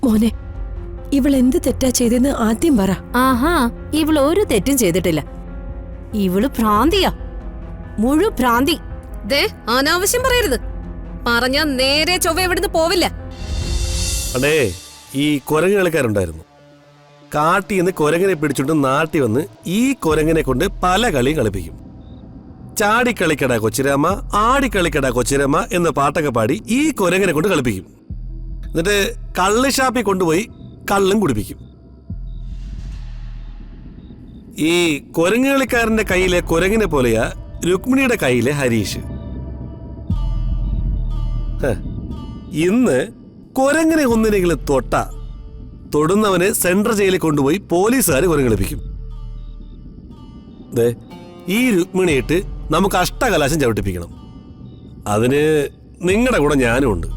മോനെ, ഇവൾ എന്ത് തെറ്റാ ചെയ്തെന്ന് ആദ്യം പറ. ആഹാ, ഇവള് ഒരു തെറ്റും ചെയ്തിട്ടില്ല. ഇവള് ഭ്രാന്തിയാ, മുഴു ഭ്രാന്തി. ദേ, അനാവശ്യം പറയരുത്. പറഞ്ഞാ നേരെ ചൊവ്വ ഇവിടുന്ന് പോവില്ല. അടേ, ഈ കുരങ്ങ് കളിക്കാരുണ്ടായിരുന്നു. കാട്ടിന്ന് കുരങ്ങനെ പിടിച്ചോണ്ട് നാട്ടി വന്ന് ഈ കുരങ്ങനെ കൊണ്ട് പല കളിയും കളിപ്പിക്കും. ചാടിക്കളിക്കട കൊച്ചിരാമ, ആടിക്കളിക്കട കൊച്ചിരാമ എന്ന പാട്ടൊക്കെ പാടി ഈ കുരങ്ങനെ കൊണ്ട് കളിപ്പിക്കും. എന്നിട്ട് കള്ള് ഷാപ്പിൽ കൊണ്ടുപോയി കള്ളും കുടിപ്പിക്കും. ഈ കുരങ്ങ് കളിക്കാരന്റെ കയ്യിലെ കുരങ്ങിനെ പോലെയാ രുക്മിണിയുടെ കയ്യിലെ ഹരീഷ്. ഇന്ന് കുരങ്ങനെ ഒന്നിനെങ്കിലും തൊടുന്നവനെ സെൻട്രൽ ജയിലിൽ കൊണ്ടുപോയി പോലീസുകാർ കുരങ്ങ് കളിപ്പിക്കും. ഈ രുക്മിണിയിട്ട് നമുക്ക് അഷ്ടകലാശം ചവിട്ടിപ്പിക്കണം. അതിന് നിങ്ങളുടെ കൂടെ ഞാനും ഉണ്ട്.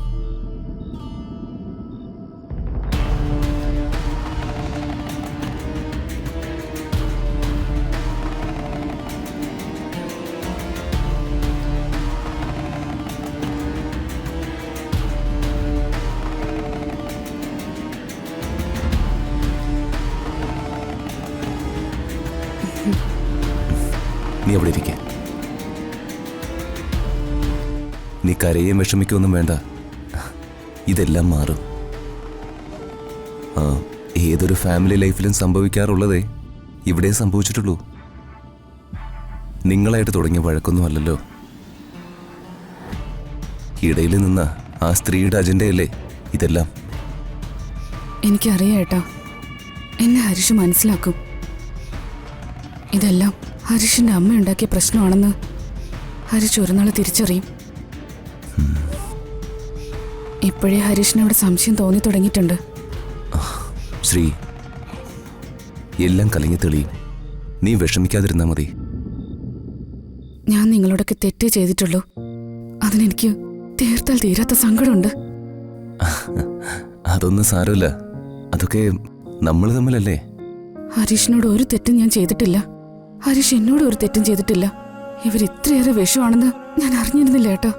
നീ അവിടെ ഇരിക്ക. നീ കരയും വിഷമിക്കൊന്നും വേണ്ട. ഇതെല്ലാം മാറും. ഏതൊരു ഫാമിലി ലൈഫിലും സംഭവിക്കാറുള്ളതേ ഇവിടെ സംഭവിച്ചിട്ടുള്ളൂ. നിങ്ങളായിട്ട് തുടങ്ങിയ വഴക്കൊന്നും അല്ലല്ലോ. ഇടയിൽ നിന്ന ആ സ്ത്രീയുടെ അജണ്ടയല്ലേ ഇതെല്ലാം. എനിക്കറിയാം ഏട്ടാ, എന്നെ ഹരീഷ് മനസ്സിലാക്കും. ഇതെല്ലാം ഹരീഷിന്റെ അമ്മ ഉണ്ടാക്കിയ പ്രശ്നമാണെന്ന് ഹരീഷ് ഒരു നാൾ തിരിച്ചറിയും. ഇപ്പോഴേ ഹരീഷിനോട് സംശയം തോന്നി തുടങ്ങിയിട്ടുണ്ട്. ശ്രീ, എല്ലാം കലങ്ങി തെളിയും. നീ വിഷമിക്കാതിരുന്നാ മതി. ഞാൻ നിങ്ങളോടൊക്കെ തെറ്റേ ചെയ്തിട്ടുള്ളൂ. അതിനെനിക്ക് തീർത്താൽ തീരാത്ത സങ്കടമുണ്ട്. അതൊന്നും സാരമില്ല. അതൊക്കെ നമ്മൾ തമ്മിലല്ലേ. ഹരീഷിനോട് ഒരു തെറ്റും ഞാൻ ചെയ്തിട്ടില്ല. ഹരീഷ് എന്നോട് ഒരു തെറ്റും ചെയ്തിട്ടില്ല. ഇവർ ഇത്രയേറെ വിഷമാണെന്ന് ഞാൻ അറിഞ്ഞിരുന്നില്ല ഏട്ടാ.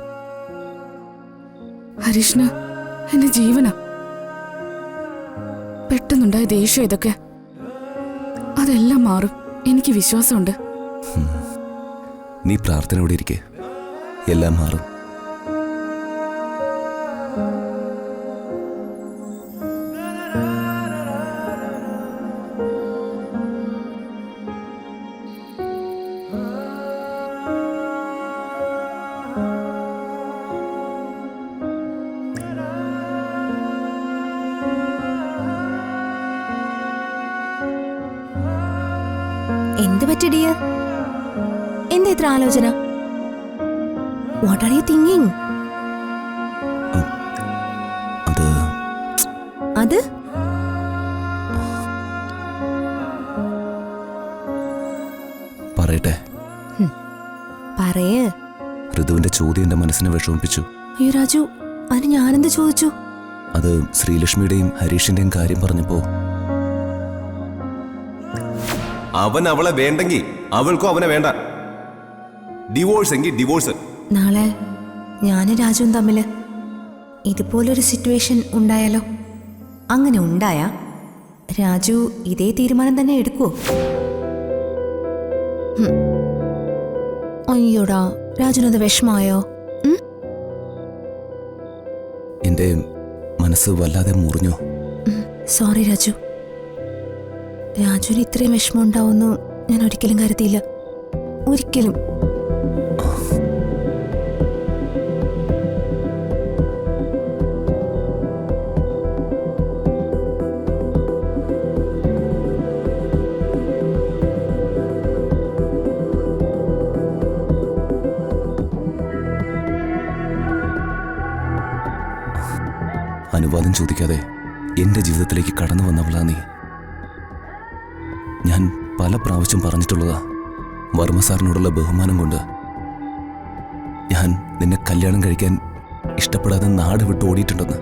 ഹരീഷിന് എന്റെ ജീവനാ. പെട്ടെന്നുണ്ടായ ദേഷ്യം ഇതൊക്കെ. അതെല്ലാം മാറും, എനിക്ക് വിശ്വാസമുണ്ട്. നീ പ്രാർത്ഥനയോടെ ഇരിക്കെ, എല്ലാം മാറും. എന്ത് പറ്റി ഡിയർ? എന്താ ഇത്ര ആലോചന? What are you thinking? അത് പറയട്ടെ. പറയേ. ഋതുവിന്റെ ചോദ്യം എന്റെ മനസ്സിനെ വിഷമിപ്പിച്ചു. അയ്യോ രാജു, അതിന് ഞാനെന്ത് ചോദിച്ചു? അത് ശ്രീലക്ഷ്മിയുടെയും ഹരീഷിന്റെയും കാര്യം പറഞ്ഞപ്പോ. അവൻ അവളെ വേണ്ടെങ്കിൽ അവൾക്കും അവനെ വേണ്ട. ഡിവോഴ്സ് എങ്കിൽ ഡിവോഴ്സ്. നാളെ ഞാനും രാജുവും തമ്മിൽ ഇതുപോലൊരു സിറ്റുവേഷൻ ഉണ്ടായാലോ? അങ്ങനെ ഉണ്ടായാ രാജു ഇതേ തീരുമാനം തന്നെ എടുക്കുവോ? അയ്യോടാ, രാജുനത് വിഷമായോ? എന്റെ മനസ്സ് വല്ലാതെ മുറിഞ്ഞു. സോറി രാജു. രാജുവിന് ഇത്രയും വിഷമം ഉണ്ടാവുമെന്ന് ഞാൻ ഒരിക്കലും കരുതിയില്ല. ഒരിക്കലും. അനുവാദം ചോദിക്കാതെ എന്റെ ജീവിതത്തിലേക്ക് കടന്നു വന്നവളാ നീ. ഞാൻ പല പ്രാവശ്യം പറഞ്ഞിട്ടുള്ളതാ, വർമ്മ സാറിനോടുള്ള ബഹുമാനം കൊണ്ട് ഞാൻ നിന്നെ കല്യാണം കഴിക്കാൻ ഇഷ്ടപ്പെടാതെ നാട് വിട്ട് ഓടിയിട്ടുണ്ടെന്ന്.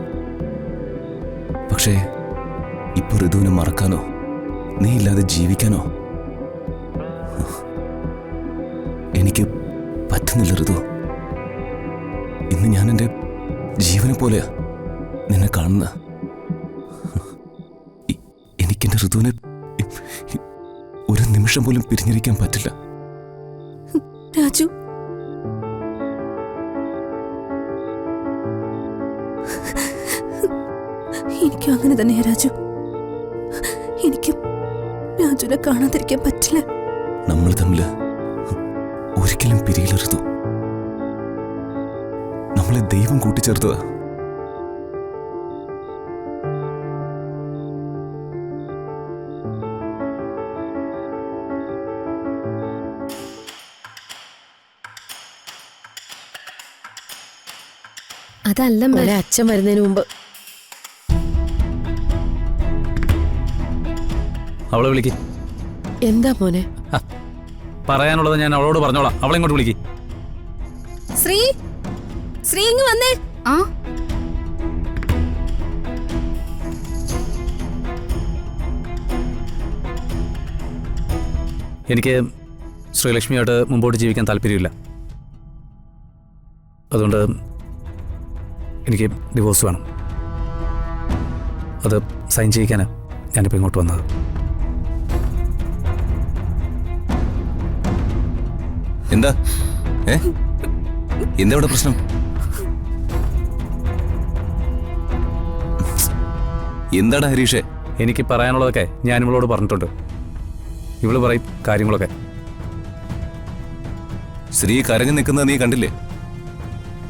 പക്ഷേ ഇപ്പൊ ഋതുവിനെ മറക്കാനോ നീ ഇല്ലാതെ ജീവിക്കാനോ എനിക്ക് പറ്റുന്നില്ല ഋതു. ഇന്ന് ഞാൻ എൻ്റെ ജീവനെ പോലെയാ നിന്നെ കാണുന്ന. ഋതുവിനെ ഒരു നിമിഷം പോലും പിരിഞ്ഞിരിക്കാൻ പറ്റില്ല. രാജു, എനിക്കും അങ്ങനെ തന്നെയാ രാജു. എനിക്കും രാജുവിനെ കാണാതിരിക്കാൻ പറ്റില്ല. നമ്മൾ തമ്മില് ഒരിക്കലും പിരിയില്ല ഋതു. നമ്മളെ ദൈവം കൂട്ടിച്ചേർത്തതാ. അതല്ല മോളെ, അച്ഛൻ വരുന്നതിന് മുമ്പ് അവളെ വിളിക്ക്. എന്താ മോനെ? പറയാനുള്ളത് ഞാൻ അവളോട് പറഞ്ഞോളാം. അവളെ ഇങ്ങോട്ട് വിളിക്ക്. ശ്രീ, ശ്രീ ഇങ്ങ് വന്നേ. ആ എനിക്ക് ശ്രീലക്ഷ്മിയായിട്ട് മുമ്പോട്ട് ജീവിക്കാൻ താല്പര്യമില്ല. അതുകൊണ്ട് എനിക്ക് ഡിവോഴ്സ് വേണം. അത് സൈൻ ചെയ്യിക്കാനാണ് ഞാനിപ്പോൾ ഇങ്ങോട്ട് വന്നത്. എന്താ എന്താ ഇവിടെ പ്രശ്നം? എന്താടാ ഹരീഷേ? എനിക്ക് പറയാനുള്ളതൊക്കെ ഞാൻ ഇവളോട് പറഞ്ഞിട്ടുണ്ട്. ഇവള് പറയും കാര്യങ്ങളൊക്കെ. ശ്രീ കരഞ്ഞു നിൽക്കുന്നത് നീ കണ്ടില്ലേ?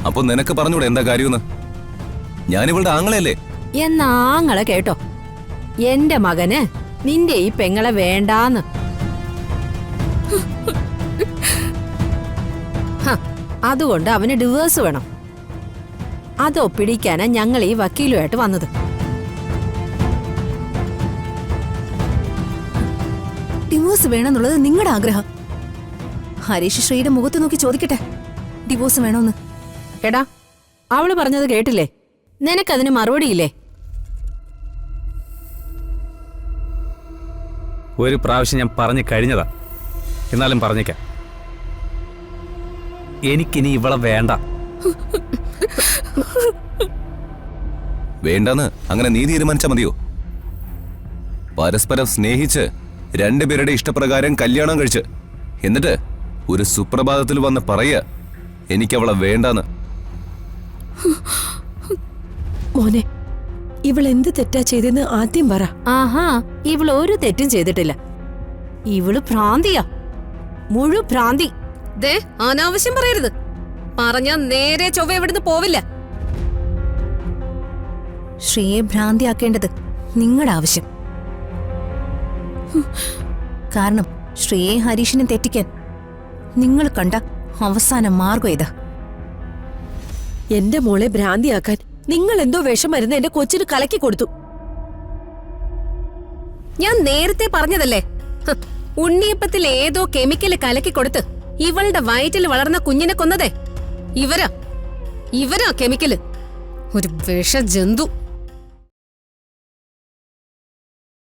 അപ്പൊ നിനക്ക് പറഞ്ഞൂടെ എന്താ കാര്യമെന്ന്? ഞാനിവളുടെ ആങ്ങളയല്ലേ? എന്നാങ്ങളെ കേട്ടോ, എന്റെ മകന് നിന്റെ ഈ പെങ്ങളെ വേണ്ടാന്ന്. അതുകൊണ്ട് അവന് ഡിവോഴ്സ് വേണം. അത് ഒപ്പിടിക്കാനാ ഞങ്ങൾ ഈ വക്കീലുമായിട്ട് വന്നത്. ഡിവോഴ്സ് വേണമെന്നുള്ളത് നിങ്ങളുടെ ആഗ്രഹം. ഹരീഷ് ശ്രീയുടെ മുഖത്ത് നോക്കി ചോദിക്കട്ടെ, ഡിവോഴ്സ് വേണോന്ന്. എടാ, അവള് പറഞ്ഞത് കേട്ടില്ലേ? നിനക്കതിന് മറുപടിയില്ലേ? ഒരു പ്രാവശ്യം ഞാൻ പറഞ്ഞു കഴിഞ്ഞതാ, എന്നാലും പറഞ്ഞേക്കാം. എനിക്കിനി ഇവളെ വേണ്ട. വേണ്ടെന്ന് അങ്ങനെ നീ തീരുമാനിച്ചാ മതിയോ? പരസ്പരം സ്നേഹിച്ച് രണ്ടുപേരുടെ ഇഷ്ടപ്രകാരം കല്യാണം കഴിച്ച് എന്നിട്ട് ഒരു സുപ്രഭാതത്തിൽ വന്ന് പറയ എനിക്കവളെ വേണ്ടാന്ന്. മോനെ, ഇവൾ എന്ത് തെറ്റാ ചെയ്തെന്ന് ആദ്യം പറ. ആഹാ, ഇവള് ഒരു തെറ്റും ചെയ്തിട്ടില്ല. ഇവള് ഭ്രാന്തിയാ, മുഴു ഭ്രാന്തി. ദേ, അനാവശ്യം പറയരുത്. പറഞ്ഞാ നേരെ ചൊവ്വ എവിടുന്ന് പോവില്ല. ശ്രീയെ ഭ്രാന്തിയാക്കേണ്ടത് നിങ്ങളുടെ ആവശ്യം. കാരണം ശ്രീയെ ഹരീഷിനെ തെറ്റിക്കാൻ നിങ്ങൾ കണ്ട അവസാന മാർഗം ഇതാ. എന്റെ മോളെ ഭ്രാന്തിയാക്കാൻ നിങ്ങൾ എന്തോ വിഷം മരുന്ന് എന്റെ കൊച്ചിന് കലക്കി കൊടുത്തു. ഞാൻ നേരത്തെ പറഞ്ഞതല്ലേ, ഉണ്ണിയപ്പത്തിൽ ഏതോ കെമിക്കല് കലക്കി കൊടുത്ത് ഇവളുടെ വയറ്റിൽ വളർന്ന കുഞ്ഞിനെ കൊന്നതേ ഇവരാ കെമിക്കല്. ഒരു വിഷ ജന്തു.